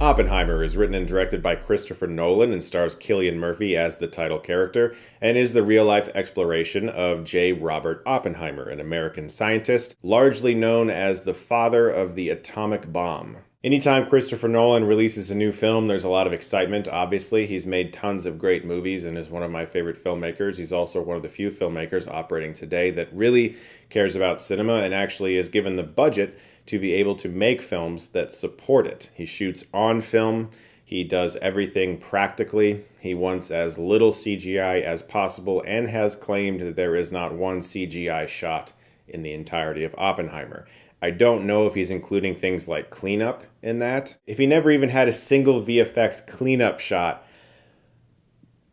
Oppenheimer is written and directed by Christopher Nolan and stars Cillian Murphy as the title character, and is the real-life exploration of J. Robert Oppenheimer, an American scientist, largely known as the father of the atomic bomb. Anytime Christopher Nolan releases a new film, there's a lot of excitement, obviously. He's made tons of great movies and is one of my favorite filmmakers. He's also one of the few filmmakers operating today that really cares about cinema and actually is given the budget to be able to make films that support it. He shoots on film. He does everything practically. He wants as little CGI as possible and has claimed that there is not one CGI shot in the entirety of Oppenheimer. I don't know if he's including things like cleanup in that. If he never even had a single VFX cleanup shot,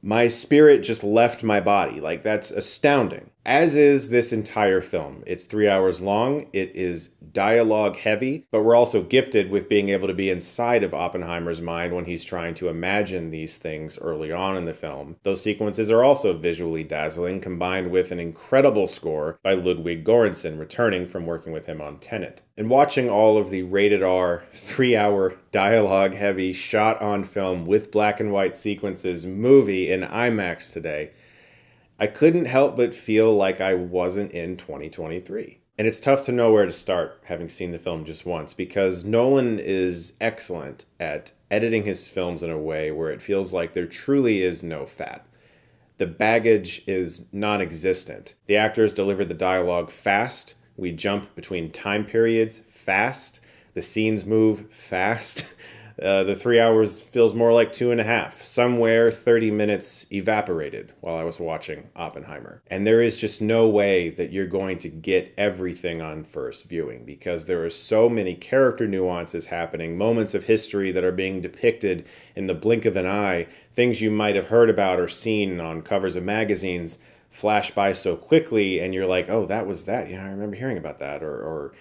my spirit just left my body. Like, that's astounding. As is this entire film. It's 3 hours long. It is dialogue heavy, but we're also gifted with being able to be inside of Oppenheimer's mind when he's trying to imagine these things early on in the film. Those sequences are also visually dazzling, combined with an incredible score by Ludwig Göransson, returning from working with him on Tenet. And watching all of the rated R, 3 hour, dialogue heavy, shot on film with black and white sequences movie in IMAX today, I couldn't help but feel like I wasn't in 2023. And it's tough to know where to start, having seen the film just once, because Nolan is excellent at editing his films in a way where it feels like there truly is no fat. The baggage is non-existent. The actors deliver the dialogue fast. We jump between time periods fast. The scenes move fast. The 3 hours feels more like 2.5. Somewhere 30 minutes evaporated while I was watching Oppenheimer. And there is just no way that you're going to get everything on first viewing, because there are so many character nuances happening, moments of history that are being depicted in the blink of an eye, things you might have heard about or seen on covers of magazines flash by so quickly, and you're like, oh, that was that. Yeah, I remember hearing about that. Or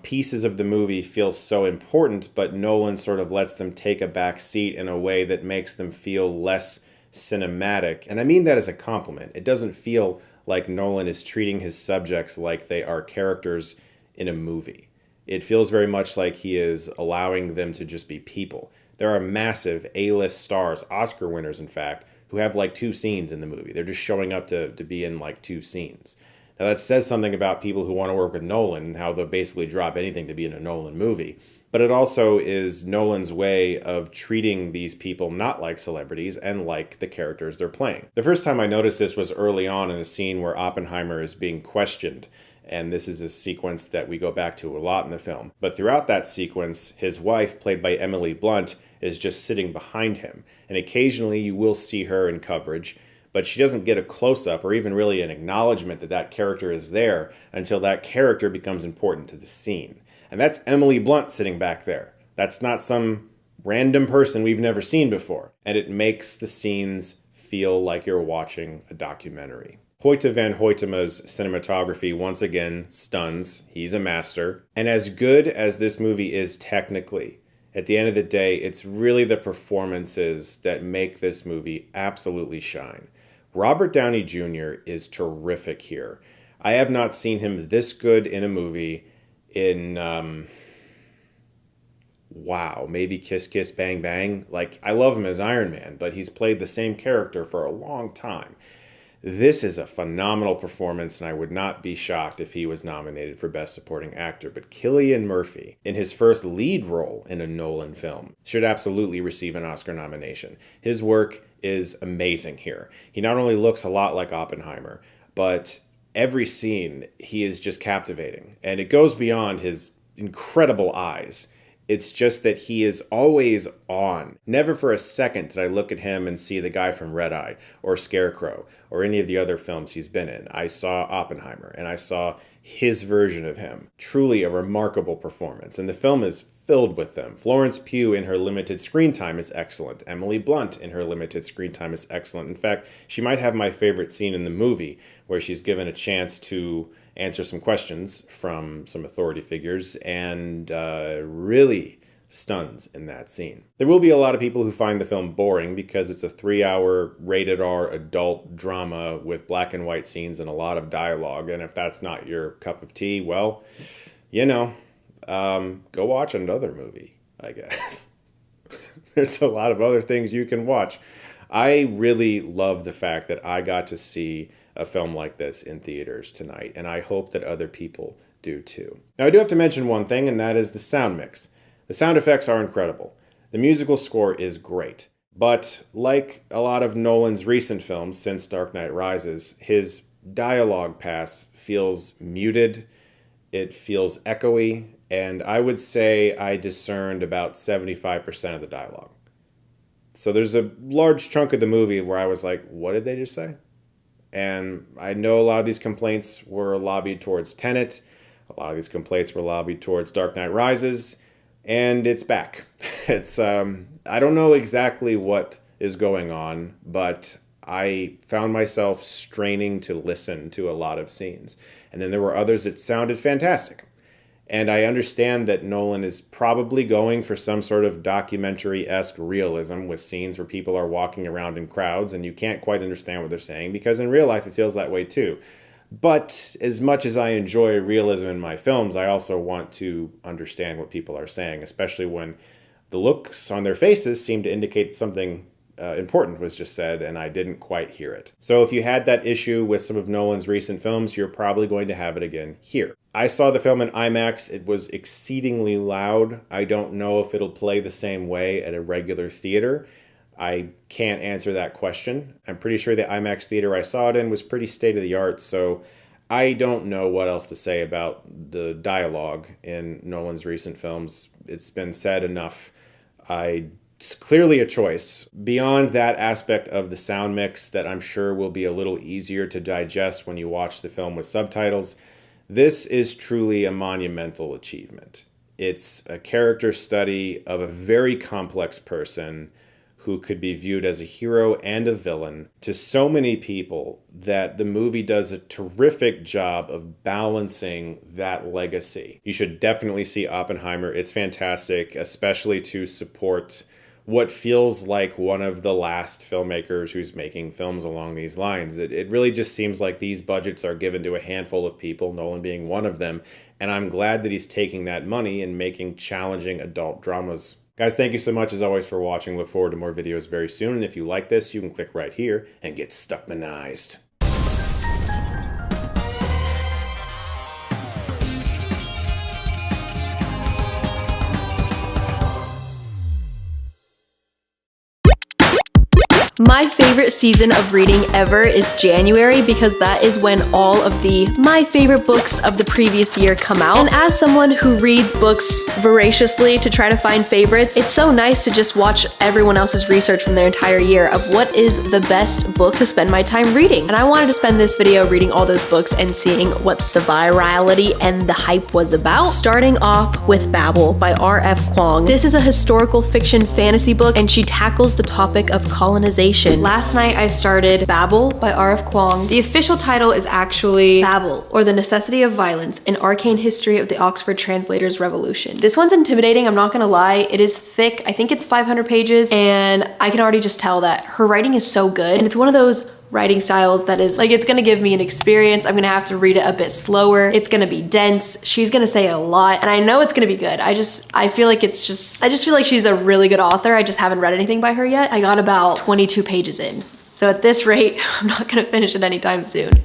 pieces of the movie feel so important, but Nolan sort of lets them take a back seat in a way that makes them feel less cinematic. And I mean that as a compliment. It doesn't feel like Nolan is treating his subjects like they are characters in a movie. It feels very much like he is allowing them to just be people. There are massive A-list stars, Oscar winners in fact, who have like 2 scenes in the movie. They're just showing up to be in like 2 scenes. Now that says something about people who want to work with Nolan and how they'll basically drop anything to be in a Nolan movie. But it also is Nolan's way of treating these people not like celebrities and like the characters they're playing. The first time I noticed this was early on in a scene where Oppenheimer is being questioned. And this is a sequence that we go back to a lot in the film. But throughout that sequence, his wife, played by Emily Blunt, is just sitting behind him. And occasionally you will see her in coverage, but she doesn't get a close-up or even really an acknowledgement that that character is there until that character becomes important to the scene. And that's Emily Blunt sitting back there. That's not some random person we've never seen before. And it makes the scenes feel like you're watching a documentary. Hoyte van Hoytema's cinematography once again stuns. He's a master. And as good as this movie is technically, at the end of the day, it's really the performances that make this movie absolutely shine. Robert Downey Jr. is terrific here. I have not seen him this good in a movie in, maybe Kiss Kiss Bang Bang. Like, I love him as Iron Man, but he's played the same character for a long time. This is a phenomenal performance, and I would not be shocked if he was nominated for Best Supporting Actor. But Cillian Murphy, in his first lead role in a Nolan film, should absolutely receive an Oscar nomination. His work is amazing here. He not only looks a lot like Oppenheimer, but every scene, he is just captivating. And it goes beyond his incredible eyes. It's just that he is always on. Never for a second did I look at him and see the guy from Red Eye or Scarecrow or any of the other films he's been in. I saw Oppenheimer and I saw his version of him. Truly a remarkable performance. And the film is filled with them. Florence Pugh in her limited screen time is excellent. Emily Blunt in her limited screen time is excellent. In fact, she might have my favorite scene in the movie, where she's given a chance to answer some questions from some authority figures and really stuns in that scene. There will be a lot of people who find the film boring because it's a 3-hour rated R adult drama with black and white scenes and a lot of dialogue. And if that's not your cup of tea, well, go watch another movie, I guess. There's a lot of other things you can watch. I really love the fact that I got to see a film like this in theaters tonight, and I hope that other people do too. Now, I do have to mention one thing, and that is the sound mix. The sound effects are incredible. The musical score is great. But like a lot of Nolan's recent films since Dark Knight Rises, his dialogue pass feels muted, it feels echoey, and I would say I discerned about 75% of the dialogue. So there's a large chunk of the movie where I was like, what did they just say? And I know a lot of these complaints were lobbied towards Tenet, a lot of these complaints were lobbied towards Dark Knight Rises, and it's back. It's, I don't know exactly what is going on, but I found myself straining to listen to a lot of scenes. And then there were others that sounded fantastic. And I understand that Nolan is probably going for some sort of documentary-esque realism with scenes where people are walking around in crowds and you can't quite understand what they're saying, because in real life it feels that way too. But as much as I enjoy realism in my films, I also want to understand what people are saying, especially when the looks on their faces seem to indicate something important was just said, and I didn't quite hear it. So if you had that issue with some of Nolan's recent films, you're probably going to have it again here. I saw the film in IMAX. It was exceedingly loud. I don't know if it'll play the same way at a regular theater. I can't answer that question. I'm pretty sure the IMAX theater I saw it in was pretty state-of-the-art, so I don't know what else to say about the dialogue in Nolan's recent films. It's been said enough. It's clearly a choice. Beyond that aspect of the sound mix that I'm sure will be a little easier to digest when you watch the film with subtitles, this is truly a monumental achievement. It's a character study of a very complex person who could be viewed as a hero and a villain to so many people that the movie does a terrific job of balancing that legacy. You should definitely see Oppenheimer. It's fantastic, especially to support what feels like one of the last filmmakers who's making films along these lines. It really just seems like these budgets are given to a handful of people, Nolan being one of them, and I'm glad that he's taking that money and making challenging adult dramas. Guys, thank you so much as always for watching. Look forward to more videos very soon, and if you like this, you can click right here and get Stuckmanized. My favorite season of reading ever is January, because that is when all of my favorite books of the previous year come out. And as someone who reads books voraciously to try to find favorites, it's so nice to just watch everyone else's research from their entire year of what is the best book to spend my time reading. And I wanted to spend this video reading all those books and seeing what the virality and the hype was about. Starting off with Babel by R.F. Kuang. This is a historical fiction fantasy book, and she tackles the topic of colonization. Last night I started Babel by R.F. Kuang. The official title is actually Babel, or The Necessity of Violence, an Arcane History of the Oxford Translators' Revolution. This one's intimidating, I'm not gonna lie. It is thick. I think it's 500 pages, and I can already just tell that her writing is so good, and it's one of those writing styles that is like, it's gonna give me an experience. I'm gonna have to read it a bit slower. It's gonna be dense. She's gonna say a lot, and I know it's gonna be good. I just feel like I just feel like she's a really good author. I just haven't read anything by her yet. I got about 22 pages in. So at this rate, I'm not gonna finish it anytime soon.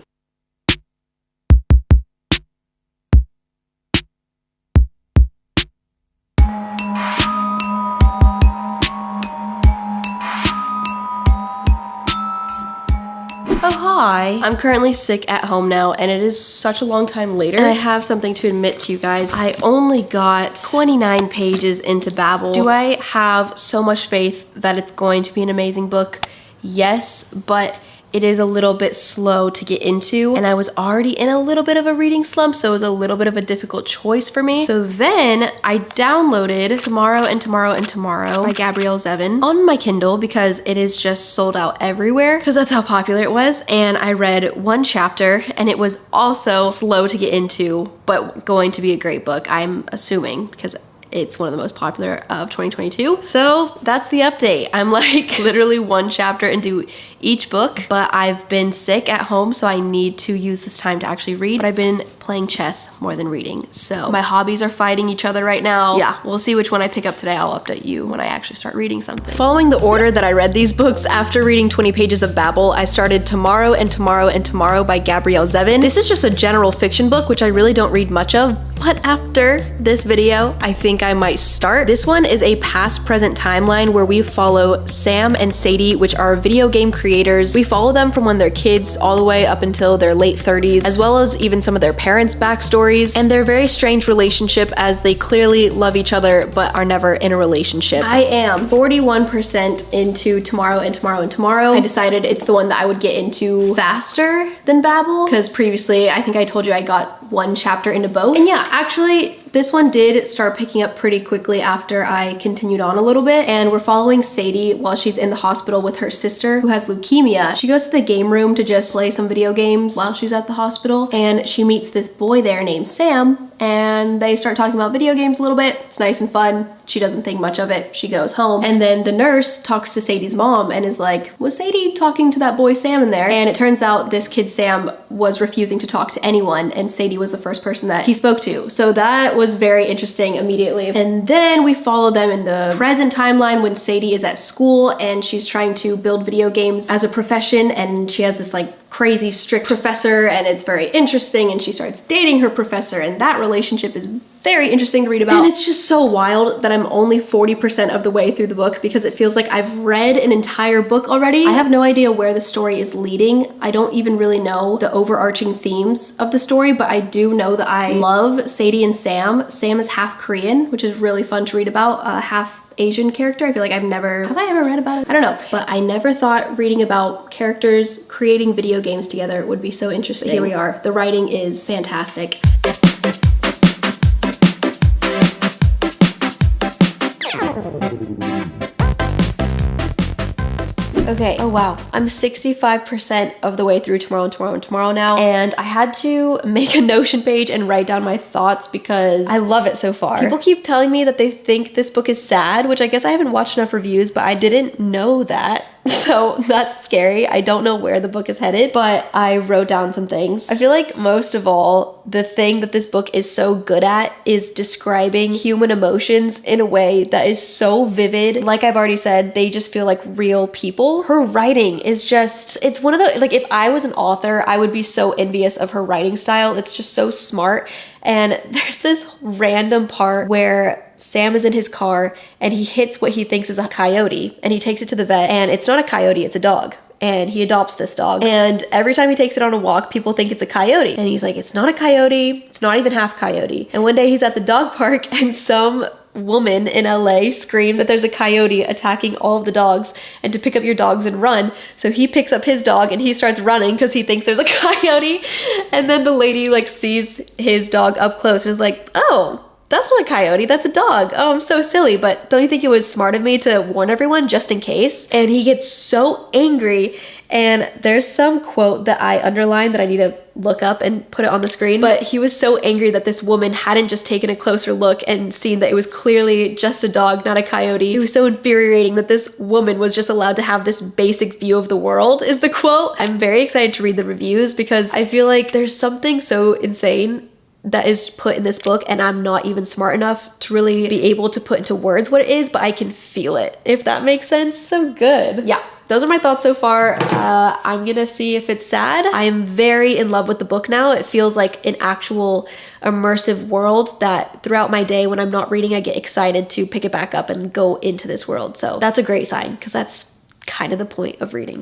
Oh, hi. I'm currently sick at home now, and it is such a long time later. And I have something to admit to you guys. I only got 29 pages into Babel. Do I have so much faith that it's going to be an amazing book? Yes, but it is a little bit slow to get into, and I was already in a little bit of a reading slump, so it was a little bit of a difficult choice for me. So then I downloaded Tomorrow and Tomorrow and Tomorrow by Gabrielle Zevin on my Kindle, because it is just sold out everywhere, because that's how popular it was. And I read one chapter, and it was also slow to get into, but going to be a great book, I'm assuming, because it's one of the most popular of 2022. So that's the update. I'm like literally one chapter into each book, but I've been sick at home, so I need to use this time to actually read. But I've been playing chess more than reading, so my hobbies are fighting each other right now. Yeah, we'll see which one I pick up today. I'll update you when I actually start reading something. Following the order that I read these books, after reading 20 Pages of Babel, I started Tomorrow and Tomorrow and Tomorrow by Gabrielle Zevin. This is just a general fiction book, which I really don't read much of, but after this video, I think I might start. This one is a past-present timeline where we follow Sam and Sadie, which are video game creators. We follow them from when they're kids all the way up until their late 30s, as well as even some of their parents' backstories, and their very strange relationship as they clearly love each other but are never in a relationship. I am 41% into Tomorrow and Tomorrow and Tomorrow. I decided it's the one that I would get into faster than Babel, because previously I think I told you I got one chapter into both. And yeah, actually this one did start picking up pretty quickly after I continued on a little bit, and we're following Sadie while she's in the hospital with her sister who has leukemia. She goes to the game room to just play some video games while she's at the hospital, and she meets this boy there named Sam, and they start talking about video games a little bit. It's nice and fun. She doesn't think much of it. She goes home, and then the nurse talks to Sadie's mom and is like, was Sadie talking to that boy Sam in there? And it turns out this kid Sam was refusing to talk to anyone, and Sadie was the first person that he spoke to. So that was very interesting immediately. And then we follow them in the present timeline when Sadie is at school and she's trying to build video games as a profession, and she has this like crazy strict professor, and it's very interesting, and she starts dating her professor, and that relationship is very interesting to read about. And it's just so wild that I'm only 40% of the way through the book because it feels like I've read an entire book already. I have no idea where the story is leading. I don't even really know the overarching themes of the story, but I do know that I love Sadie and Sam. Sam is half Korean, which is really fun to read about, half Asian character. I feel like have I ever read about it? I don't know, but I never thought reading about characters creating video games together would be so interesting. But here we are. The writing is fantastic. Okay, oh wow. I'm 65% of the way through Tomorrow and Tomorrow and Tomorrow now, and I had to make a Notion page and write down my thoughts because I love it so far. People keep telling me that they think this book is sad, which I guess I haven't watched enough reviews, but I didn't know that. So that's scary. I don't know where the book is headed, but I wrote down some things. I feel like most of all, the thing that this book is so good at is describing human emotions in a way that is so vivid. Like I've already said, they just feel like real people. Her writing is just, it's one of the, like if I was an author, I would be so envious of her writing style. It's just so smart. And there's this random part where Sam is in his car and he hits what he thinks is a coyote, and he takes it to the vet, and it's not a coyote, it's a dog. And he adopts this dog, and every time he takes it on a walk, people think it's a coyote, and he's like, it's not a coyote, it's not even half coyote. And one day he's at the dog park and some woman in LA screams that there's a coyote attacking all of the dogs and to pick up your dogs and run. So he picks up his dog and he starts running because he thinks there's a coyote. And then the lady like sees his dog up close and is like, oh, that's not a coyote, that's a dog. Oh, I'm so silly, but don't you think it was smart of me to warn everyone just in case? And he gets so angry, and there's some quote that I underlined that I need to look up and put it on the screen, but he was so angry that this woman hadn't just taken a closer look and seen that it was clearly just a dog, not a coyote. It was so infuriating that this woman was just allowed to have this basic view of the world, is the quote. I'm very excited to read the reviews because I feel like there's something so insane that is put in this book, and I'm not even smart enough to really be able to put into words what it is, but I can feel it, if that makes sense. So good. Yeah, those are my thoughts so far. I'm gonna see if it's sad. I am very in love with the book now. It feels like an actual immersive world that throughout my day when I'm not reading, I get excited to pick it back up and go into this world. So that's a great sign, because that's kind of the point of reading.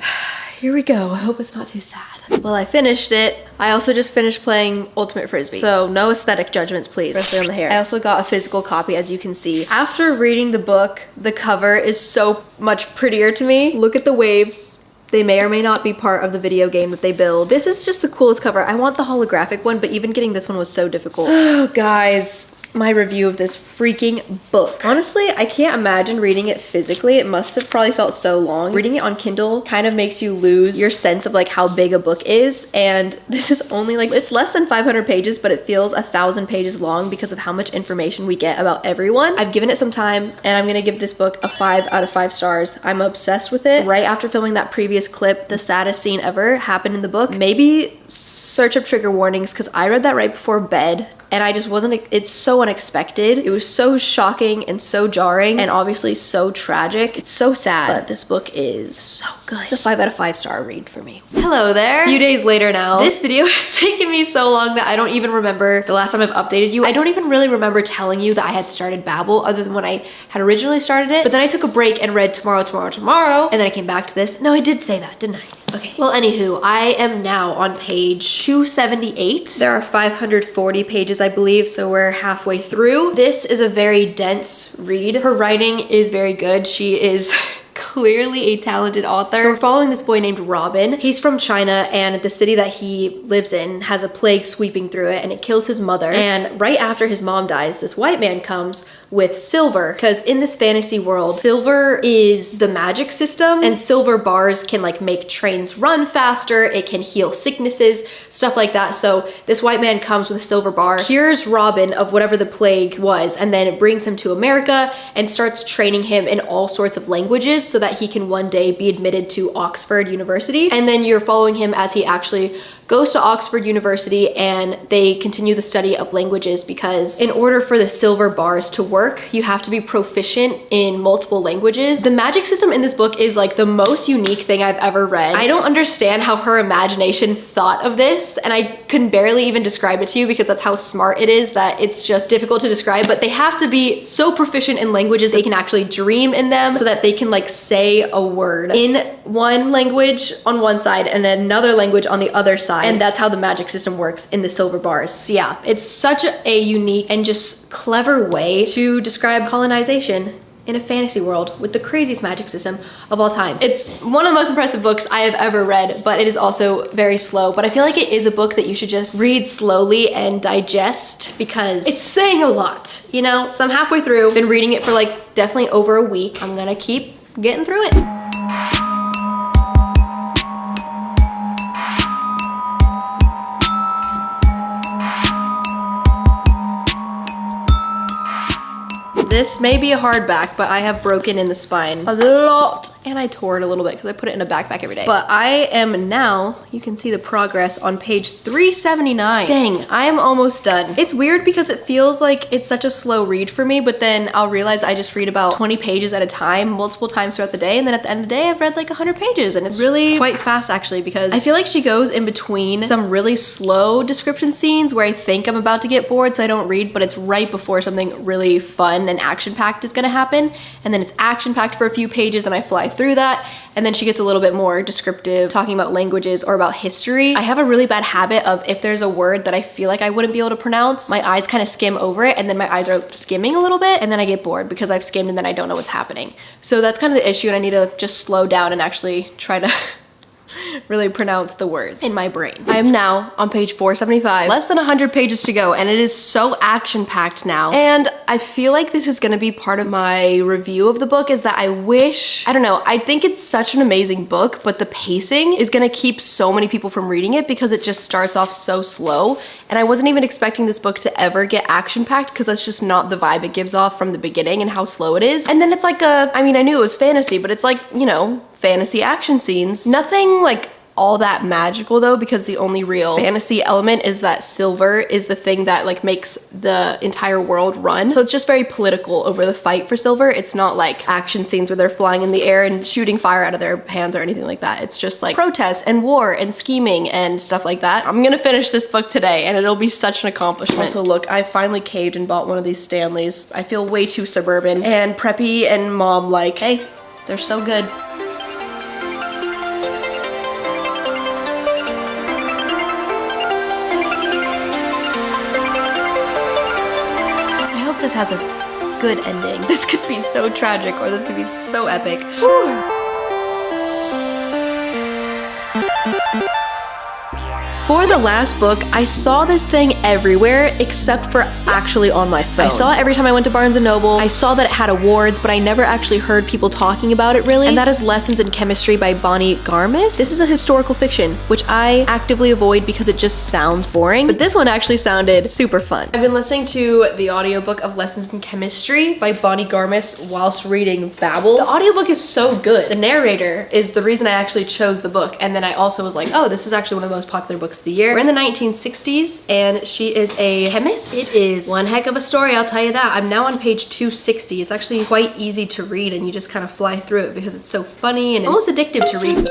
Here we go. I hope it's not too sad. Well, I finished it. I also just finished playing Ultimate Frisbee. So no aesthetic judgments, please. Especially on the hair. I also got a physical copy, as you can see. After reading the book, the cover is so much prettier to me. Look at the waves. They may or may not be part of the video game that they build. This is just the coolest cover. I want the holographic one, but even getting this one was so difficult. Oh, guys. my review of this freaking book. Honestly, I can't imagine reading it physically. It must have probably felt so long. Reading it on Kindle kind of makes you lose your sense of like how big a book is. And this is only like, it's less than 500 pages, but it feels 1,000 pages long because of how much information we get about everyone. I've given it some time and I'm gonna give this book a 5 out of 5 stars. I'm obsessed with it. Right after filming that previous clip, the saddest scene ever happened in the book. Maybe search up trigger warnings because I read that right before bed and I just wasn't, it's so unexpected. It was so shocking and so jarring and obviously so tragic. It's so sad, but this book is so good. It's a 5 out of 5 star read for me. Hello there. A few days later now. This video has taken me so long that I don't even remember the last time I've updated you. I don't even really remember telling you that I had started Babbel other than when I had originally started it, but then I took a break and read Tomorrow, and then I came back to this. No, I did say that, didn't I? Okay, well, anywho, I am now on page 278. There are 540 pages, I believe, so we're halfway through. This is a very dense read. Her writing is very good. She is clearly a talented author. So we're following this boy named Robin. He's from China and the city that he lives in has a plague sweeping through it and it kills his mother. And right after his mom dies, this white man comes with silver because in this fantasy world, silver is the magic system and silver bars can like make trains run faster. It can heal sicknesses, stuff like that. So this white man comes with a silver bar, cures Robin of whatever the plague was, and then it brings him to America and starts training him in all sorts of languages so that he can one day be admitted to Oxford University. And then you're following him as he actually goes to Oxford University and they continue the study of languages because in order for the silver bars to work, you have to be proficient in multiple languages. The magic system in this book is like the most unique thing I've ever read. I don't understand how her imagination thought of this and I can barely even describe it to you because that's how smart it is that it's just difficult to describe, but they have to be so proficient in languages they can actually dream in them so that they can like say a word in one language on one side and another language on the other side. And that's how the magic system works in the silver bars. So yeah, it's such a unique and just clever way to describe colonization in a fantasy world with the craziest magic system of all time. It's one of the most impressive books I have ever read, but it is also very slow. But I feel like it is a book that you should just read slowly and digest because it's saying a lot, you know? So I'm halfway through, been reading it for like definitely over a week. I'm gonna keep getting through it. This may be a hardback, but I have broken in the spine a lot. And I tore it a little bit because I put it in a backpack every day. But I am now, you can see the progress on page 379. Dang, I am almost done. It's weird because it feels like it's such a slow read for me, but then I'll realize I just read about 20 pages at a time, multiple times throughout the day. And then at the end of the day, I've read like 100 pages. And it's really quite fast actually because I feel like she goes in between some really slow description scenes where I think I'm about to get bored so I don't read, but it's right before something really fun and action-packed is gonna happen. And then it's action-packed for a few pages and I fly through that. And then she gets a little bit more descriptive, talking about languages or about history. I have a really bad habit of if there's a word that I feel like I wouldn't be able to pronounce, my eyes kind of skim over it and then my eyes are skimming a little bit and then I get bored because I've skimmed and then I don't know what's happening. So that's kind of the issue and I need to just slow down and actually try to really pronounce the words in my brain. I am now on page 475, less than 100 pages to go, and it is so action-packed now. And I feel like this is gonna be part of my review of the book is that I wish, I don't know, I think it's such an amazing book, but the pacing is gonna keep so many people from reading it because it just starts off so slow. And I wasn't even expecting this book to ever get action-packed because that's just not the vibe it gives off from the beginning and how slow it is. And then it's like I mean, I knew it was fantasy, but it's like, you know, fantasy action scenes. Nothing like all that magical though, because the only real fantasy element is that silver is the thing that like makes the entire world run. So it's just very political over the fight for silver. It's not like action scenes where they're flying in the air and shooting fire out of their hands or anything like that. It's just like protests and war and scheming and stuff like that. I'm gonna finish this book today and it'll be such an accomplishment. Also look, I finally caved and bought one of these Stanleys. I feel way too suburban and preppy and mom like. Hey, they're so good. This has a good ending. This could be so tragic or this could be so epic. For the last book, I saw this thing everywhere except for actually on my phone. I saw it every time I went to Barnes & Noble. I saw that it had awards, but I never actually heard people talking about it really. And that is Lessons in Chemistry by Bonnie Garmis. This is a historical fiction, which I actively avoid because it just sounds boring, but this one actually sounded super fun. I've been listening to the audiobook of Lessons in Chemistry by Bonnie Garmis whilst reading Babel. The audiobook is so good. The narrator is the reason I actually chose the book, and then I also was like, oh, this is actually one of the most popular books of the year. We're in the 1960s, and she is a chemist. It is one heck of a story, I'll tell you that. I'm now on page 260. It's actually quite easy to read, and you just kind of fly through it because it's so funny and almost addictive to read.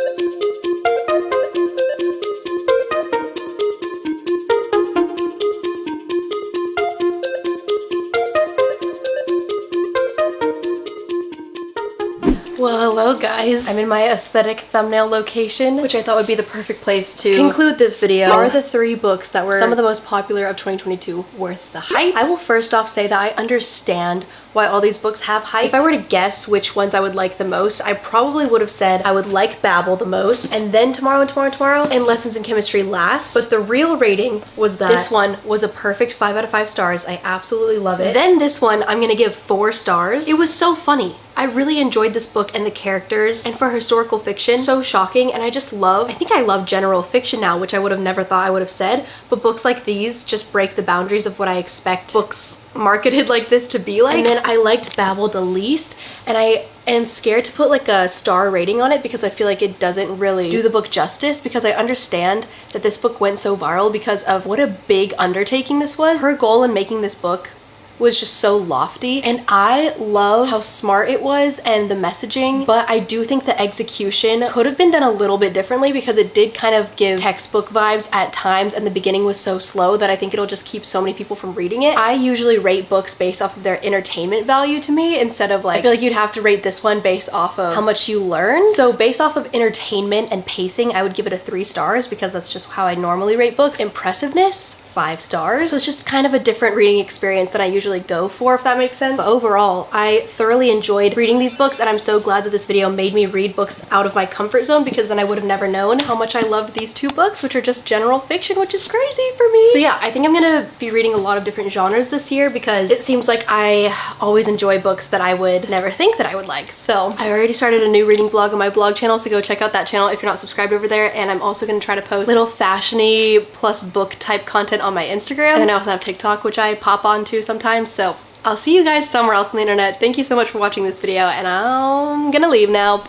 Well, hello guys. I'm in my aesthetic thumbnail location, which I thought would be the perfect place to conclude this video. Are the 3 books that were some of the most popular of 2022 worth the hype? I will first off say that I understand why all these books have hype. If I were to guess which ones I would like the most, I probably would have said I would like Babel the most, and then Tomorrow and Tomorrow and Tomorrow, and Lessons in Chemistry last. But the real rating was that this one was a perfect 5 out of 5 stars. I absolutely love it. Then this one, I'm gonna give 4 stars. It was so funny. I really enjoyed this book and the characters, and for historical fiction, so shocking, and I think I love general fiction now, which I would have never thought I would have said, but books like these just break the boundaries of what I expect books marketed like this to be like. And then I liked Babel the least, and I am scared to put like a star rating on it because I feel like it doesn't really do the book justice, because I understand that this book went so viral because of what a big undertaking this was. Her goal in making this book was just so lofty, and I love how smart it was and the messaging, but I do think the execution could have been done a little bit differently because it did kind of give textbook vibes at times, and the beginning was so slow that I think it'll just keep so many people from reading it. I usually rate books based off of their entertainment value to me, instead of like, I feel like you'd have to rate this one based off of how much you learn. So based off of entertainment and pacing, I would give it a 3 stars because that's just how I normally rate books. Impressiveness, 5 stars. So it's just kind of a different reading experience than I usually go for, if that makes sense. But overall, I thoroughly enjoyed reading these books, and I'm so glad that this video made me read books out of my comfort zone, because then I would have never known how much I loved these 2 books, which are just general fiction, which is crazy for me. So yeah, I think I'm gonna be reading a lot of different genres this year because it seems like I always enjoy books that I would never think that I would like. So I already started a new reading vlog on my vlog channel, so go check out that channel if you're not subscribed over there. And I'm also gonna try to post little fashion-y plus book type content on my Instagram, and then I also have TikTok, which I pop onto sometimes. So I'll see you guys somewhere else on the internet. Thank you so much for watching this video, and I'm gonna leave now.